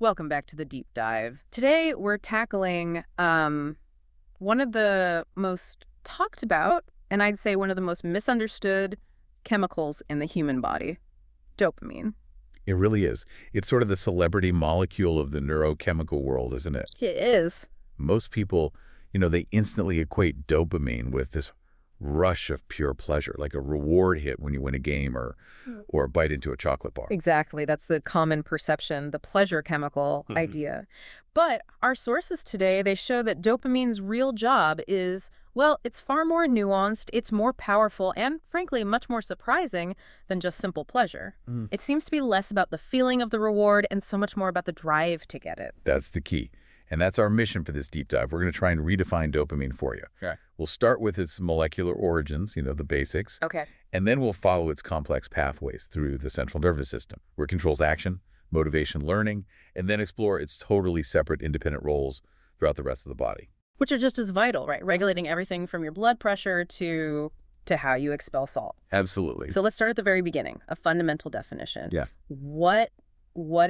Welcome back to the deep dive. Today we're tackling one of the most talked about, and I'd say one of the most misunderstood chemicals in the human body, dopamine. It really is. It's sort of the celebrity molecule of the neurochemical world, isn't it? It is. Most people, they instantly equate dopamine with this rush of pure pleasure, like a reward hit when you win a game or a bite into a chocolate bar. Exactly. That's the common perception, the pleasure chemical idea. But our sources today, they show that dopamine's real job is, well, it's far more nuanced, it's more powerful, and frankly, much more surprising than just simple pleasure. It seems to be less about the feeling of the reward and so much more about the drive to get it. That's the key. And that's our mission for this deep dive. We're going to try and redefine dopamine for you. Okay. We'll start with its molecular origins, the basics. Okay. And then we'll follow its complex pathways through the central nervous system, where it controls action, motivation, learning, and then explore its totally separate independent roles throughout the rest of the body. Which are just as vital, right? Regulating everything from your blood pressure to how you expel salt. Absolutely. So let's start at the very beginning, a fundamental definition. Yeah. What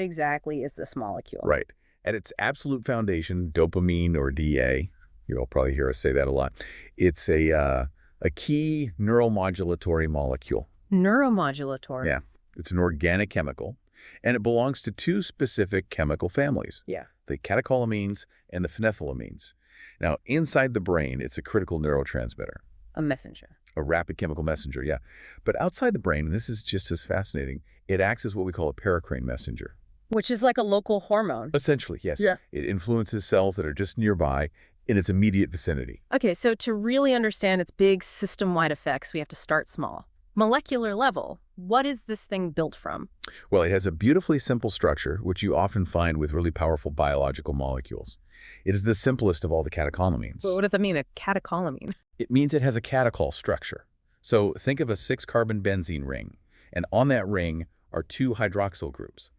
exactly is this molecule? Right. At its absolute foundation, dopamine, or DA, you'll probably hear us say that a lot, it's a key neuromodulatory molecule. Neuromodulatory? Yeah. It's an organic chemical, and it belongs to two specific chemical families. Yeah. The catecholamines and the phenethylamines. Now, inside the brain, it's a critical neurotransmitter. A messenger. A rapid chemical messenger, yeah. But outside the brain, and this is just as fascinating, it acts as what we call a paracrine messenger. Which is like a local hormone. Essentially, yes. Yeah. It influences cells that are just nearby in its immediate vicinity. Okay, so to really understand its big system-wide effects, we have to start small. Molecular level, what is this thing built from? Well, it has a beautifully simple structure, which you often find with really powerful biological molecules. It is the simplest of all the catecholamines. Well, what does that mean, a catecholamine? It means it has a catechol structure. So think of a 6-carbon benzene ring, and on that ring are 2 hydroxyl groups.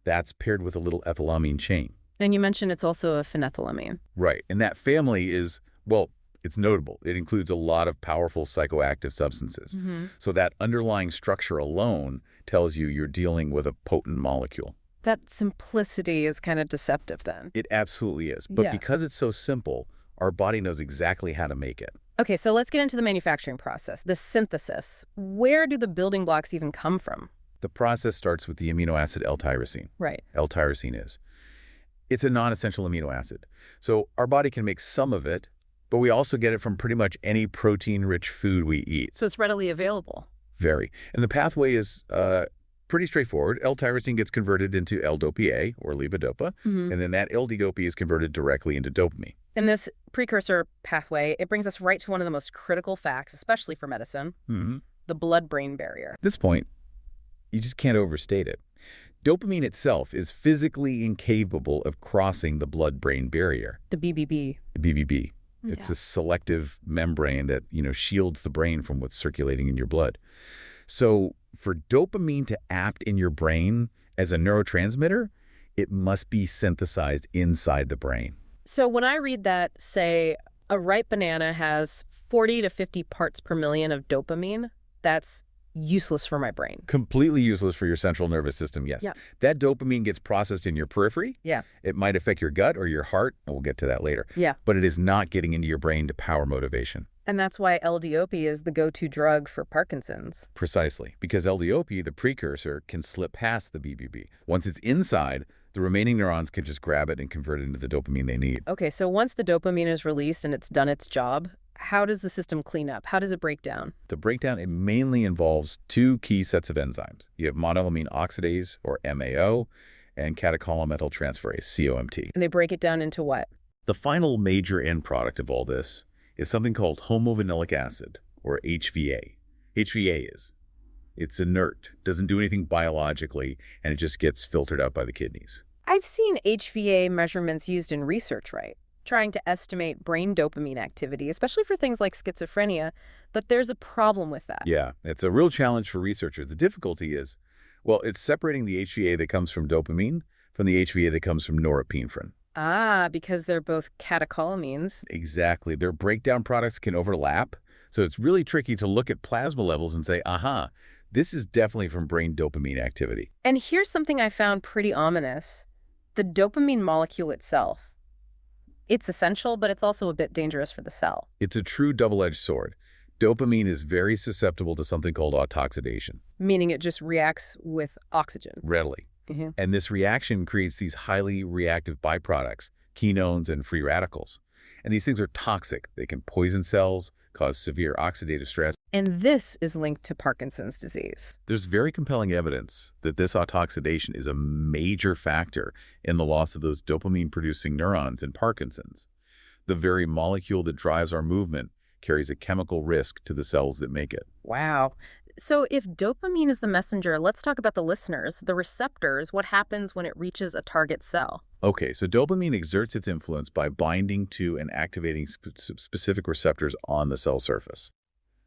That's paired with a little ethylamine chain. And you mentioned it's also a phenethylamine. Right. And that family is, well, it's notable. It includes a lot of powerful psychoactive substances. So that underlying structure alone tells you you're dealing with a potent molecule. That simplicity is kind of deceptive then. It absolutely is. But Yeah. because it's so simple, our body knows exactly how to make it. Okay, so let's get into the manufacturing process, the synthesis. Where do the building blocks even come from? The process starts with the amino acid L-tyrosine. Right. L-tyrosine is. It's a non-essential amino acid. So our body can make some of it, but we also get it from pretty much any protein-rich food we eat. So it's readily available. Very. And the pathway is pretty straightforward. L-tyrosine gets converted into L-dopa, or levodopa, and then that L-dopa is converted directly into dopamine. And this precursor pathway, it brings us right to one of the most critical facts, especially for medicine, the blood-brain barrier. At this point, you just can't overstate it. Dopamine itself is physically incapable of crossing the blood-brain barrier. The BBB. The BBB. It's a selective membrane that, shields the brain from what's circulating in your blood. So for dopamine to act in your brain as a neurotransmitter, it must be synthesized inside the brain. So when I read that, say, a ripe banana has 40 to 50 parts per million of dopamine, that's useless for my brain. Completely useless for your central nervous system, yes. Yeah. That dopamine gets processed in your periphery. Yeah. It might affect your gut or your heart, and we'll get to that later. Yeah. But it is not getting into your brain to power motivation. And that's why L-dopa is the go-to drug for Parkinson's. Precisely, because L-dopa, the precursor, can slip past the BBB. Once it's inside, the remaining neurons can just grab it and convert it into the dopamine they need. Okay, so once the dopamine is released and it's done its job, how does the system clean up? How does it break down? The breakdown, it mainly involves 2 key sets of enzymes. You have monoamine oxidase, or MAO, and catecholmethyltransferase, COMT. And they break it down into what? The final major end product of all this is something called homovanillic acid, or HVA. It's inert, doesn't do anything biologically, and it just gets filtered out by the kidneys. I've seen HVA measurements used in research, right? Trying to estimate brain dopamine activity, especially for things like schizophrenia, but there's a problem with that. Yeah, it's a real challenge for researchers. The difficulty is, well, it's separating the HVA that comes from dopamine from the HVA that comes from norepinephrine. Ah, because they're both catecholamines. Exactly. Their breakdown products can overlap, so it's really tricky to look at plasma levels and say, aha, this is definitely from brain dopamine activity. And here's something I found pretty ominous. The dopamine molecule itself, it's essential, but it's also a bit dangerous for the cell. It's a true double-edged sword. Dopamine is very susceptible to something called autooxidation. Meaning it just reacts with oxygen. Readily. Mm-hmm. And this reaction creates these highly reactive byproducts, ketones and free radicals. And these things are toxic. They can poison cells, cause severe oxidative stress. And this is linked to Parkinson's disease. There's very compelling evidence that this autooxidation is a major factor in the loss of those dopamine-producing neurons in Parkinson's. The very molecule that drives our movement carries a chemical risk to the cells that make it. Wow. So if dopamine is the messenger, let's talk about the listeners, the receptors. What happens when it reaches a target cell? Okay, so dopamine exerts its influence by binding to and activating specific receptors on the cell surface.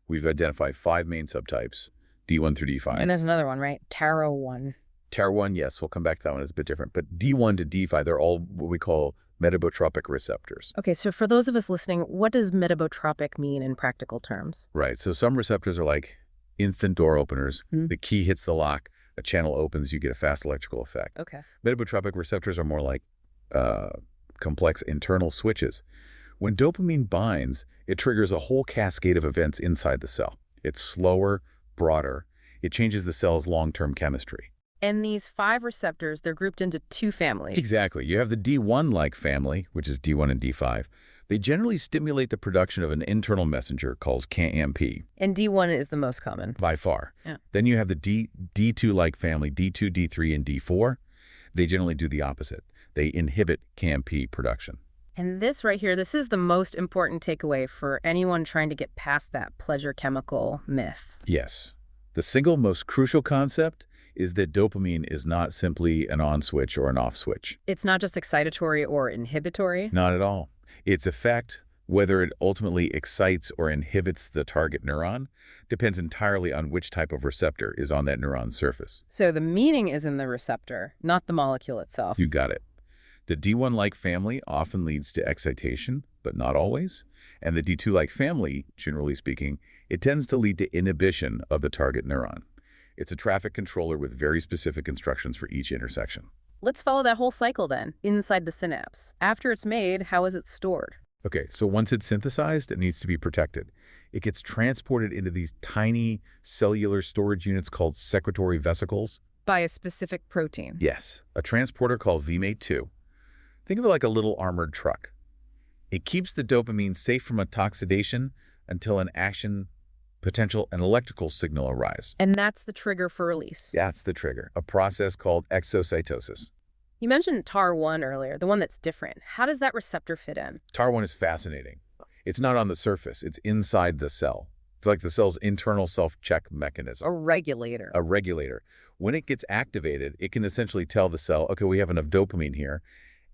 We've identified 5 main subtypes, D1 through D5. And there's another one, right? TARO1. TARO1, yes, we'll come back to that one. It's a bit different. But D1 to D5, they're all what we call metabotropic receptors. Okay, so for those of us listening, what does metabotropic mean in practical terms? Right, so some receptors are like instant door openers. The key hits the lock, a channel opens, you get a fast electrical effect. Okay. Metabotropic receptors are more like complex internal switches. When dopamine binds, it triggers a whole cascade of events inside the cell. It's slower, broader. It changes the cell's long-term chemistry. And these 5 receptors, they're grouped into 2 families. Exactly. You have the D1-like family, which is D1 and D5. They generally stimulate the production of an internal messenger called GandM. And D1 is the most common. By far. Yeah. Then you have the D2-like family, D2, D3, and D4. They generally do the opposite. They inhibit GandM production. And this right here, this is the most important takeaway for anyone trying to get past that pleasure chemical myth. Yes. The single most crucial concept is that dopamine is not simply an on switch or an off switch. It's not just excitatory or inhibitory. Not at all. Its effect, whether it ultimately excites or inhibits the target neuron, depends entirely on which type of receptor is on that neuron's surface. So the meaning is in the receptor, not the molecule itself. You got it. The D1-like family often leads to excitation, but not always. And the D2-like family, generally speaking, it tends to lead to inhibition of the target neuron. It's a traffic controller with very specific instructions for each intersection. Let's follow that whole cycle then, inside the synapse. After it's made, how is it stored? Okay, so once it's synthesized, it needs to be protected. It gets transported into these tiny cellular storage units called secretory vesicles. By a specific protein. Yes, a transporter called VMAT2. Think of it like a little armored truck. It keeps the dopamine safe from oxidation until an action, potential, and electrical signal arise. And that's the trigger for release. That's the trigger, a process called exocytosis. You mentioned TAR1 earlier, the one that's different. How does that receptor fit in? TAR1 is fascinating. It's not on the surface. It's inside the cell. It's like the cell's internal self-check mechanism. A regulator. A regulator. When it gets activated, it can essentially tell the cell, okay, we have enough dopamine here,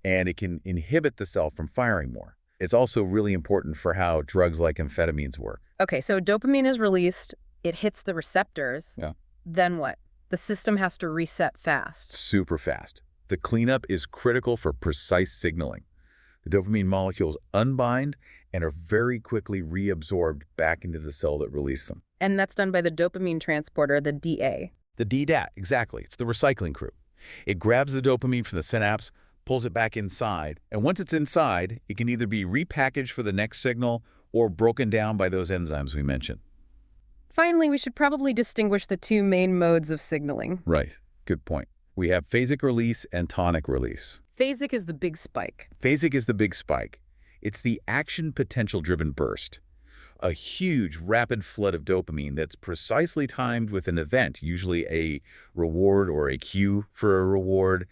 and it can inhibit the cell from firing more. It's also really important for how drugs like amphetamines work. Okay, so dopamine is released, it hits the receptors. Yeah. Then what? The system has to reset fast. Super fast. The cleanup is critical for precise signaling. The dopamine molecules unbind and are very quickly reabsorbed back into the cell that released them. And that's done by the dopamine transporter, the DA. The DDAT, exactly. It's the recycling crew. It grabs the dopamine from the synapse, pulls it back inside, and once it's inside, it can either be repackaged for the next signal or broken down by those enzymes we mentioned. Finally, we should probably distinguish the 2 main modes of signaling. Right. Good point. We have phasic release and tonic release. Phasic is the big spike. Phasic is the big spike. It's the action potential-driven burst. A huge, rapid flood of dopamine that's precisely timed with an event, usually a reward or a cue for a reward.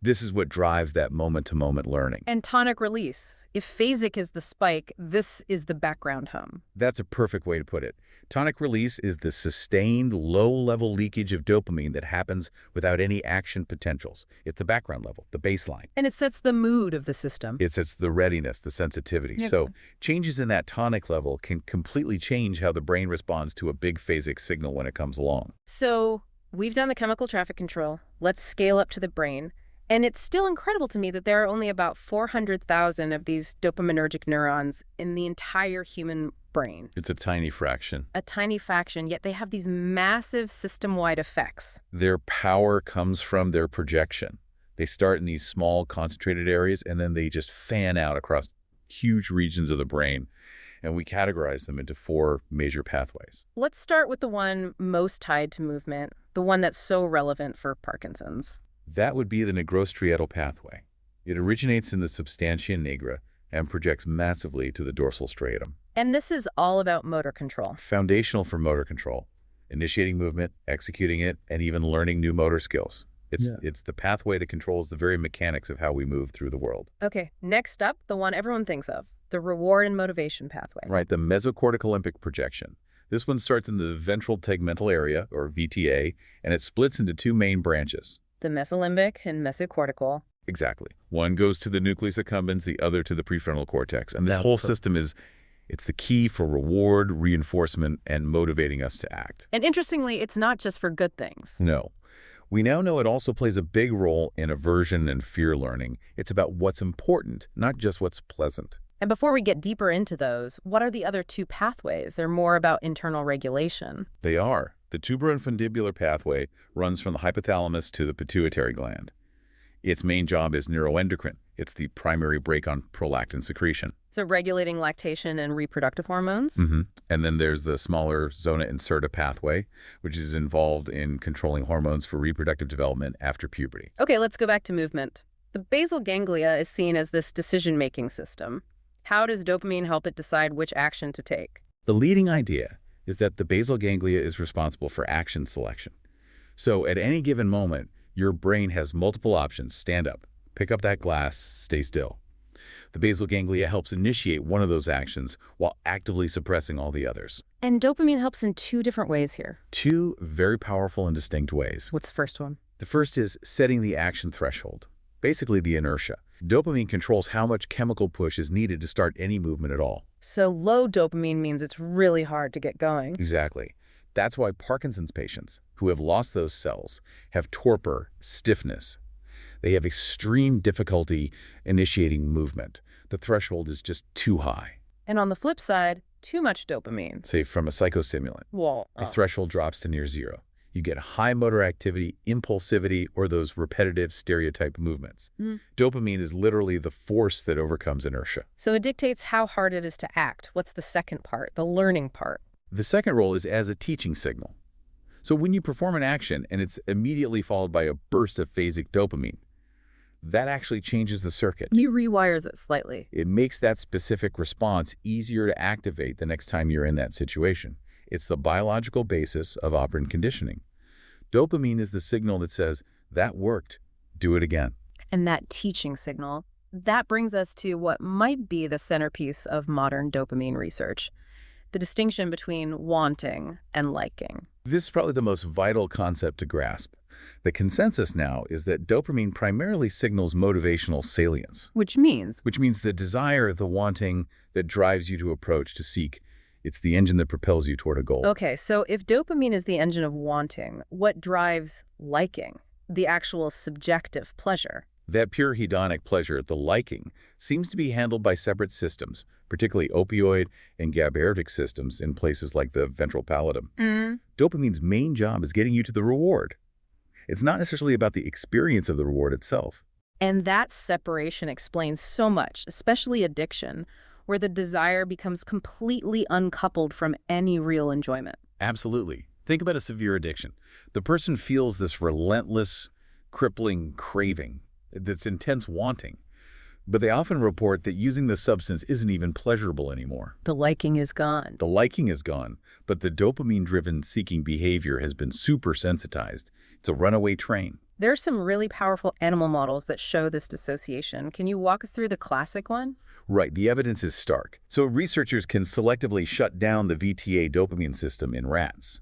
This is what drives that moment-to-moment learning. And tonic release. If phasic is the spike, this is the background hum. That's a perfect way to put it. Tonic release is the sustained, low-level leakage of dopamine that happens without any action potentials. It's the background level, the baseline. And it sets the mood of the system. It sets the readiness, the sensitivity. Yeah. So changes in that tonic level can completely change how the brain responds to a big phasic signal when it comes along. So we've done the chemical traffic control. Let's scale up to the brain. And it's still incredible to me that there are only about 400,000 of these dopaminergic neurons in the entire human brain. It's a tiny fraction. A tiny fraction, yet they have these massive system-wide effects. Their power comes from their projection. They start in these small, concentrated areas, and then they just fan out across huge regions of the brain. And we categorize them into 4 major pathways. Let's start with the one most tied to movement, the one that's so relevant for Parkinson's. That would be the nigrostriatal pathway. It originates in the substantia nigra and projects massively to the dorsal striatum. And this is all about motor control. Foundational for motor control, initiating movement, executing it, and even learning new motor skills. It's the pathway that controls the very mechanics of how we move through the world. Okay, next up, the one everyone thinks of, the reward and motivation pathway. Right, the mesocortical limbic projection. This one starts in the ventral tegmental area, or VTA, and it splits into 2 main branches. The mesolimbic and mesocortical. Exactly. One goes to the nucleus accumbens, the other to the prefrontal cortex. And this whole system it's the key for reward, reinforcement, and motivating us to act. And interestingly, it's not just for good things. No. We now know it also plays a big role in aversion and fear learning. It's about what's important, not just what's pleasant. And before we get deeper into those, what are the other 2 pathways? They're more about internal regulation. They are. The tuberoinfundibular pathway runs from the hypothalamus to the pituitary gland. Its main job is neuroendocrine. It's the primary brake on prolactin secretion. So regulating lactation and reproductive hormones? And then there's the smaller zona incerta pathway, which is involved in controlling hormones for reproductive development after puberty. Okay, let's go back to movement. The basal ganglia is seen as this decision-making system. How does dopamine help it decide which action to take? The leading idea is that the basal ganglia is responsible for action selection. So at any given moment, your brain has multiple options. Stand up, pick up that glass, stay still. The basal ganglia helps initiate one of those actions while actively suppressing all the others. And dopamine helps in 2 different ways here. 2 very powerful and distinct ways. What's the first one? The first is setting the action threshold, basically the inertia. Dopamine controls how much chemical push is needed to start any movement at all. So low dopamine means it's really hard to get going. Exactly. That's why Parkinson's patients who have lost those cells have torpor, stiffness. They have extreme difficulty initiating movement. The threshold is just too high. And on the flip side, too much dopamine. Say from a psychostimulant. The threshold drops to near 0. You get high motor activity, impulsivity, or those repetitive stereotype movements. Dopamine is literally the force that overcomes inertia. So it dictates how hard it is to act. What's the second part, the learning part? The second role is as a teaching signal. So when you perform an action and it's immediately followed by a burst of phasic dopamine, that actually changes the circuit. He rewires it slightly. It makes that specific response easier to activate the next time you're in that situation. It's the biological basis of operant conditioning. Dopamine is the signal that says, that worked, do it again. And that teaching signal, that brings us to what might be the centerpiece of modern dopamine research, the distinction between wanting and liking. This is probably the most vital concept to grasp. The consensus now is that dopamine primarily signals motivational salience. Which means the desire, the wanting that drives you to approach, to seek. It's the engine that propels you toward a goal. Okay, so if dopamine is the engine of wanting, what drives liking, the actual subjective pleasure? That pure hedonic pleasure, the liking, seems to be handled by separate systems, particularly opioid and GABAergic systems in places like the ventral pallidum. Dopamine's main job is getting you to the reward. It's not necessarily about the experience of the reward itself. And that separation explains so much, especially addiction, where the desire becomes completely uncoupled from any real enjoyment. Absolutely. Think about a severe addiction. The person feels this relentless, crippling craving, that's intense wanting. But they often report that using the substance isn't even pleasurable anymore. The liking is gone. The liking is gone, but the dopamine-driven seeking behavior has been super sensitized. It's a runaway train. There are some really powerful animal models that show this dissociation. Can you walk us through the classic one? Right, the evidence is stark. So researchers can selectively shut down the VTA dopamine system in rats.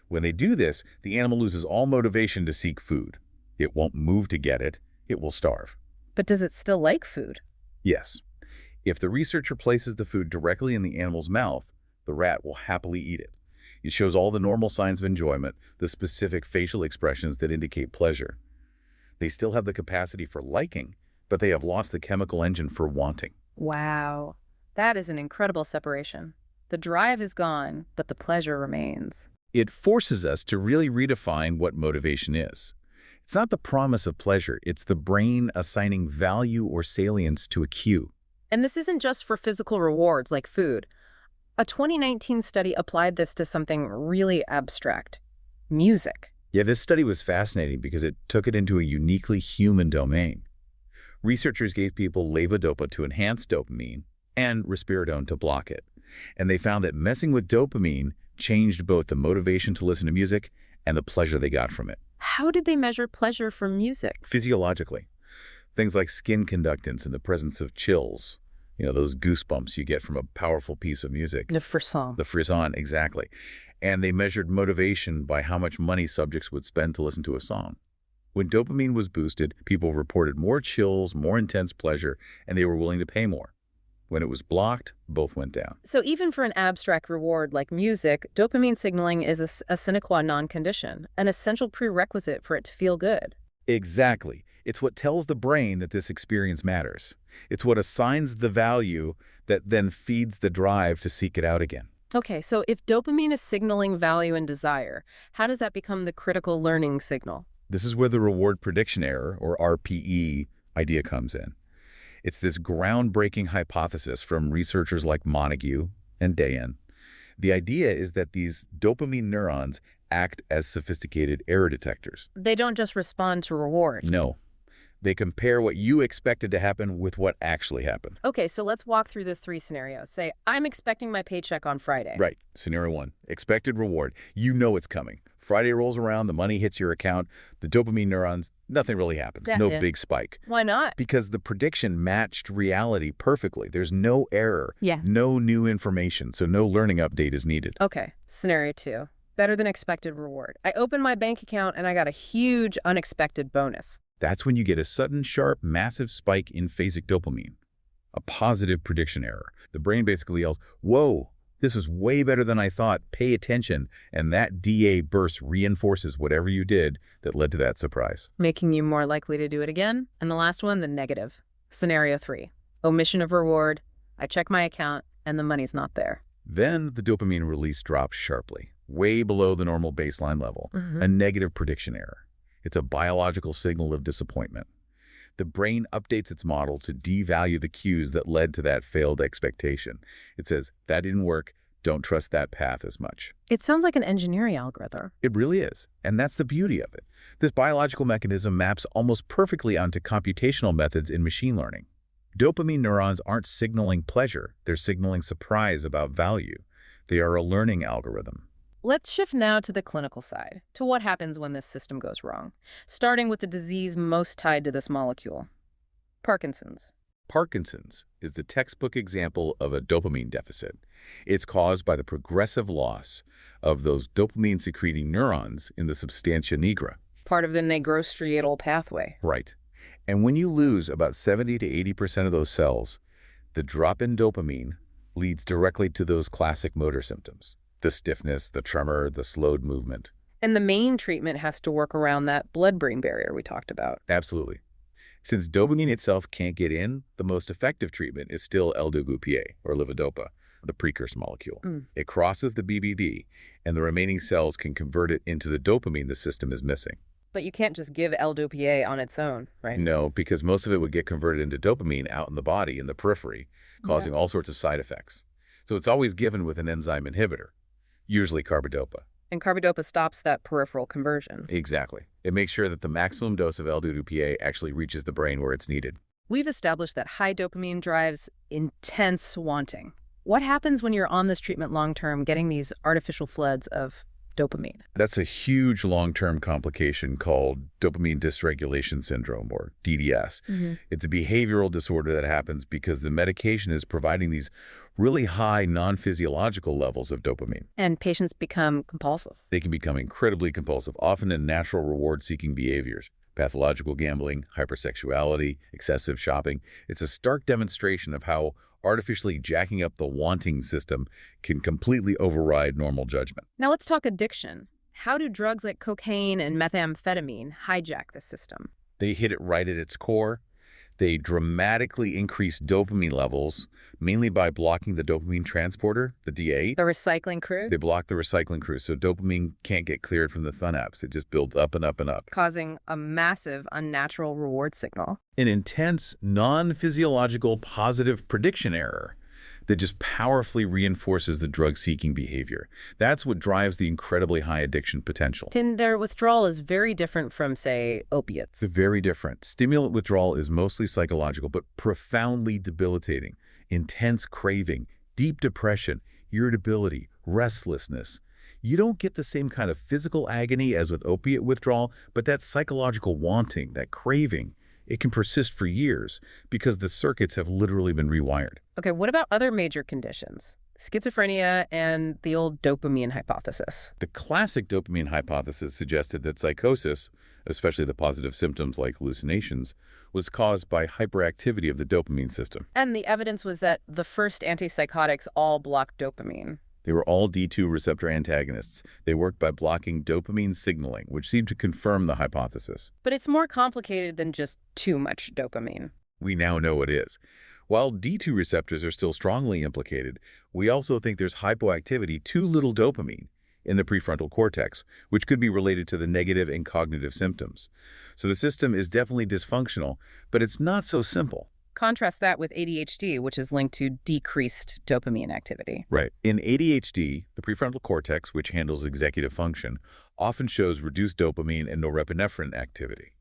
When they do this, the animal loses all motivation to seek food. It won't move to get it. It will starve. But does it still like food? Yes. If the researcher places the food directly in the animal's mouth, the rat will happily eat it. It shows all the normal signs of enjoyment, the specific facial expressions that indicate pleasure. They still have the capacity for liking, but they have lost the chemical engine for wanting. Wow. That is an incredible separation. The drive is gone, but the pleasure remains. It forces us to really redefine what motivation is. It's not the promise of pleasure. It's the brain assigning value or salience to a cue. And this isn't just for physical rewards like food. A 2019 study applied this to something really abstract: music. Yeah, this study was fascinating because it took it into a uniquely human domain. Researchers gave people levodopa to enhance dopamine and risperidone to block it. And they found that messing with dopamine changed both the motivation to listen to music and the pleasure they got from it. How did they measure pleasure from music? Physiologically, things like skin conductance in the presence of chills, those goosebumps you get from a powerful piece of music. Le frisson. The frisson, exactly. And they measured motivation by how much money subjects would spend to listen to a song. When dopamine was boosted, people reported more chills, more intense pleasure, and they were willing to pay more. When it was blocked, both went down. So even for an abstract reward like music, dopamine signaling is a sine qua non condition, an essential prerequisite for it to feel good. Exactly. It's what tells the brain that this experience matters. It's what assigns the value that then feeds the drive to seek it out again. Okay, so if dopamine is signaling value and desire, how does that become the critical learning signal? This is where the reward prediction error, or RPE, idea comes in. It's this groundbreaking hypothesis from researchers like Montague and Dayan. The idea is that these dopamine neurons act as sophisticated error detectors. They don't just respond to reward. No. They compare what you expected to happen with what actually happened. Okay, so let's walk through the three scenarios. Say, I'm expecting my paycheck on Friday. Right. Scenario 1, expected reward. You know it's coming. Friday rolls around, the money hits your account, the dopamine neurons, nothing really happens. No big spike. Why not? Because the prediction matched reality perfectly. There's no error, Yeah. no new information, so no learning update is needed. Okay, scenario 2, better than expected reward. I opened my bank account and I got a huge unexpected bonus. That's when you get a sudden, sharp, massive spike in phasic dopamine, a positive prediction error. The brain basically yells, whoa, this is way better than I thought, pay attention, and that DA burst reinforces whatever you did that led to that surprise. Making you more likely to do it again. And the last one, the negative. Scenario 3, omission of reward. I check my account and the money's not there. Then the dopamine release drops sharply, way below the normal baseline level, a negative prediction error. It's a biological signal of disappointment. The brain updates its model to devalue the cues that led to that failed expectation. It says, that didn't work, don't trust that path as much. It sounds like an engineering algorithm. It really is, and that's the beauty of it. This biological mechanism maps almost perfectly onto computational methods in machine learning. Dopamine neurons aren't signaling pleasure, they're signaling surprise about value. They are a learning algorithm. Let's shift now to the clinical side, to what happens when this system goes wrong, starting with the disease most tied to this molecule: Parkinson's. Parkinson's is the textbook example of a dopamine deficit. It's caused by the progressive loss of those dopamine-secreting neurons in the substantia nigra. Part of the nigrostriatal pathway. Right. And when you lose about 70 to 80% of those cells, the drop in dopamine leads directly to those classic motor symptoms: the stiffness, the tremor, the slowed movement. And the main treatment has to work around that blood-brain barrier we talked about. Absolutely. Since dopamine itself can't get in, the most effective treatment is still L-dopa, or levodopa, the precursor molecule. It crosses the BBB, and the remaining cells can convert it into the dopamine the system is missing. But you can't just give L-dopa on its own, right? No, because most of it would get converted into dopamine out in the body, in the periphery, causing all sorts of side effects. So it's always given with an enzyme inhibitor, usually carbidopa. And carbidopa stops that peripheral conversion. Exactly. It makes sure that the maximum dose of L-dopa actually reaches the brain where it's needed. We've established that high dopamine drives intense wanting. What happens when you're on this treatment long-term, getting these artificial floods of dopamine? That's a huge long-term complication called dopamine dysregulation syndrome, or DDS. It's a behavioral disorder that happens because the medication is providing these really high non-physiological levels of dopamine. And patients become compulsive. They can become incredibly compulsive, often in natural reward-seeking behaviors: pathological gambling, hypersexuality, excessive shopping. It's a stark demonstration of how artificially jacking up the wanting system can completely override normal judgment. Now let's talk addiction. How do drugs like cocaine and methamphetamine hijack the system? They hit it right at its core. They dramatically increase dopamine levels, mainly by blocking the dopamine transporter, the D8. The recycling crew? They block the recycling crew, so dopamine can't get cleared from the synapse. It just builds up and up and up. Causing a massive, unnatural reward signal. An intense, non-physiological positive prediction error that just powerfully reinforces the drug-seeking behavior. That's what drives the incredibly high addiction potential. And their withdrawal is very different from, say, opiates. It's very different. Stimulant withdrawal is mostly psychological, but profoundly debilitating. Intense craving, deep depression, irritability, restlessness. You don't get the same kind of physical agony as with opiate withdrawal, but that psychological wanting, that craving, it can persist for years because the circuits have literally been rewired. Okay, what about other major conditions? Schizophrenia and the old dopamine hypothesis. The classic dopamine hypothesis suggested that psychosis, especially the positive symptoms like hallucinations, was caused by hyperactivity of the dopamine system. And the evidence was that the first antipsychotics all blocked dopamine. They were all D2 receptor antagonists. They worked by blocking dopamine signaling, which seemed to confirm the hypothesis. But it's more complicated than just too much dopamine. We now know it is. While D2 receptors are still strongly implicated, we also think there's hypoactivity, too little dopamine, in the prefrontal cortex, which could be related to the negative and cognitive symptoms. So the system is definitely dysfunctional, but it's not so simple. Contrast that with ADHD, which is linked to decreased dopamine activity. Right. In ADHD, the prefrontal cortex, which handles executive function, often shows reduced dopamine and norepinephrine activity.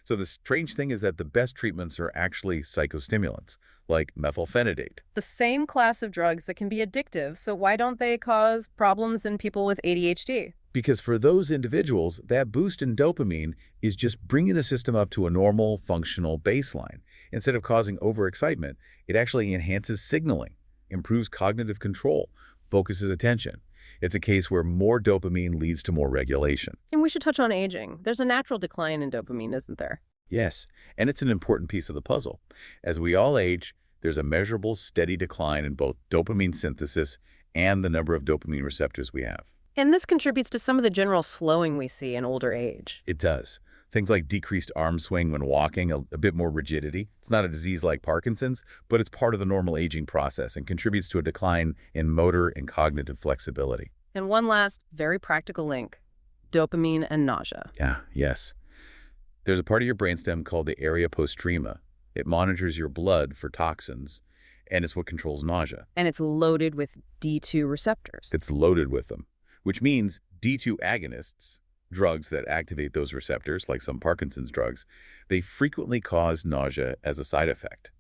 So the strange thing is that the best treatments are actually psychostimulants, like methylphenidate. The same class of drugs that can be addictive, so why don't they cause problems in people with ADHD? Because for those individuals, that boost in dopamine is just bringing the system up to a normal, functional baseline. Instead of causing overexcitement, it actually enhances signaling, improves cognitive control, focuses attention. It's a case where more dopamine leads to more regulation. And we should touch on aging. There's a natural decline in dopamine, isn't there? Yes, and it's an important piece of the puzzle. As we all age, there's a measurable, steady decline in both dopamine synthesis and the number of dopamine receptors we have. And this contributes to some of the general slowing we see in older age. It does. Things like decreased arm swing when walking, a bit more rigidity. It's not a disease like Parkinson's, but it's part of the normal aging process and contributes to a decline in motor and cognitive flexibility. And one last, very practical link, dopamine and nausea. Yes. There's a part of your brainstem called the area postrema. It monitors your blood for toxins, and it's what controls nausea. And it's loaded with D2 receptors. It's loaded with them, which means D2 agonists, drugs that activate those receptors, like some Parkinson's drugs, they frequently cause nausea as a side effect.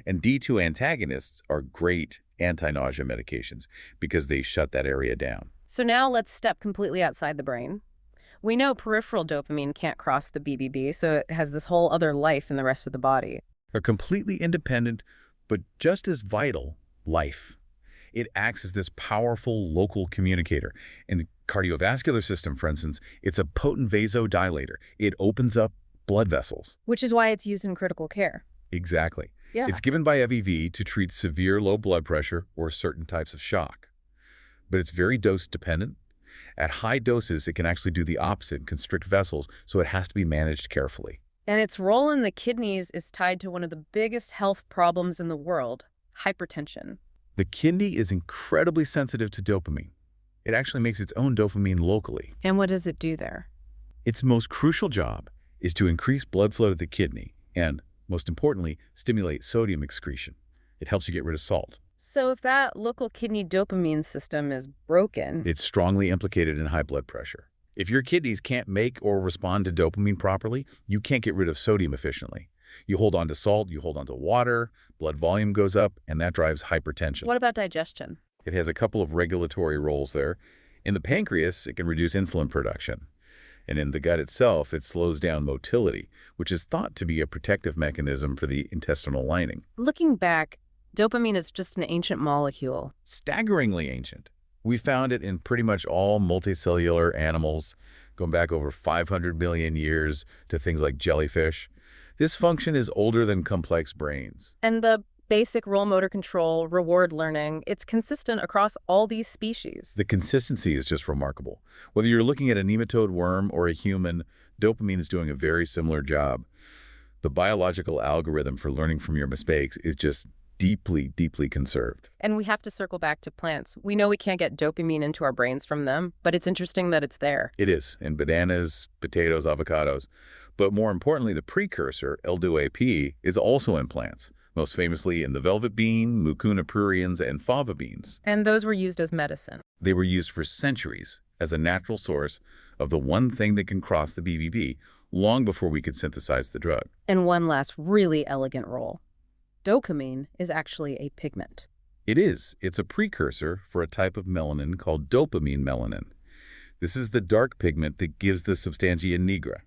And D2 antagonists are great anti-nausea medications because they shut that area down. So now let's step completely outside the brain. We know peripheral dopamine can't cross the BBB, so it has this whole other life in the rest of the body. A completely independent, but just as vital, life. It acts as this powerful local communicator. In the cardiovascular system, for instance, it's a potent vasodilator. It opens up blood vessels. Which is why it's used in critical care. Exactly. Yeah. It's given by FEV to treat severe low blood pressure or certain types of shock. But it's very dose-dependent. At high doses, it can actually do the opposite, constrict vessels, so it has to be managed carefully. And its role in the kidneys is tied to one of the biggest health problems in the world, hypertension. The kidney is incredibly sensitive to dopamine. It actually makes its own dopamine locally. And what does it do there? Its most crucial job is to increase blood flow to the kidney and, most importantly, stimulate sodium excretion. It helps you get rid of salt. So if that local kidney dopamine system is broken... It's strongly implicated in high blood pressure. If your kidneys can't make or respond to dopamine properly, you can't get rid of sodium efficiently. You hold on to salt, you hold on to water, blood volume goes up, and that drives hypertension. What about digestion? It has a couple of regulatory roles there. In the pancreas, it can reduce insulin production. And in the gut itself, it slows down motility, which is thought to be a protective mechanism for the intestinal lining. Looking back, dopamine is just an ancient molecule. Staggeringly ancient. We found it in pretty much all multicellular animals, going back over 500 million years to things like jellyfish. This function is older than complex brains. And the basic role motor control, reward learning, it's consistent across all these species. The consistency is just remarkable. Whether you're looking at a nematode worm or a human, dopamine is doing a very similar job. The biological algorithm for learning from your mistakes is just deeply, deeply conserved. And we have to circle back to plants. We know we can't get dopamine into our brains from them, but it's interesting that it's there. It is, in bananas, potatoes, avocados. But more importantly, the precursor, L-DOAP, is also in plants, most famously in the velvet bean, mucuna pruriens, and fava beans. And those were used as medicine. They were used for centuries as a natural source of the one thing that can cross the BBB, long before we could synthesize the drug. And one last really elegant role. Dopamine is actually a pigment. It is. It's a precursor for a type of melanin called dopamine melanin. This is the dark pigment that gives the substantia nigra,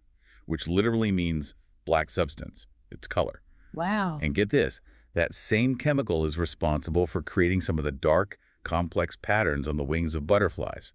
which literally means black substance, its color. Wow. And get this, that same chemical is responsible for creating some of the dark, complex patterns on the wings of butterflies.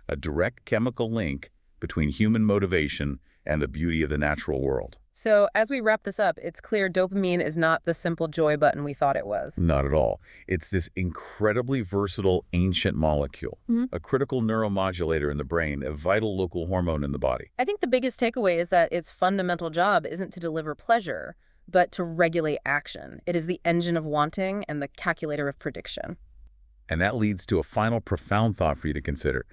A direct chemical link between human motivation and the beauty of the natural world. So as we wrap this up, it's clear dopamine is not the simple joy button we thought it was. Not at all. It's this incredibly versatile ancient molecule, a critical neuromodulator in the brain, a vital local hormone in the body. I think the biggest takeaway is that its fundamental job isn't to deliver pleasure, but to regulate action. It is the engine of wanting and the calculator of prediction. And that leads to a final profound thought for you to consider.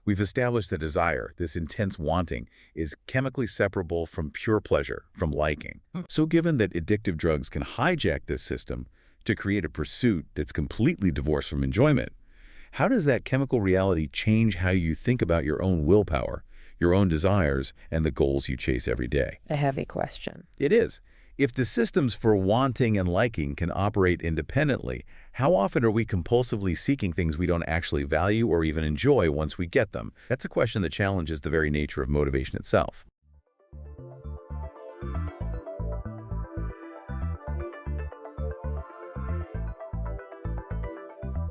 We've established that desire, this intense wanting, is chemically separable from pure pleasure, from liking. So given that addictive drugs can hijack this system to create a pursuit that's completely divorced from enjoyment, how does that chemical reality change how you think about your own willpower, your own desires, and the goals you chase every day? A heavy question. It is. If the systems for wanting and liking can operate independently, how often are we compulsively seeking things we don't actually value or even enjoy once we get them? That's a question that challenges the very nature of motivation itself.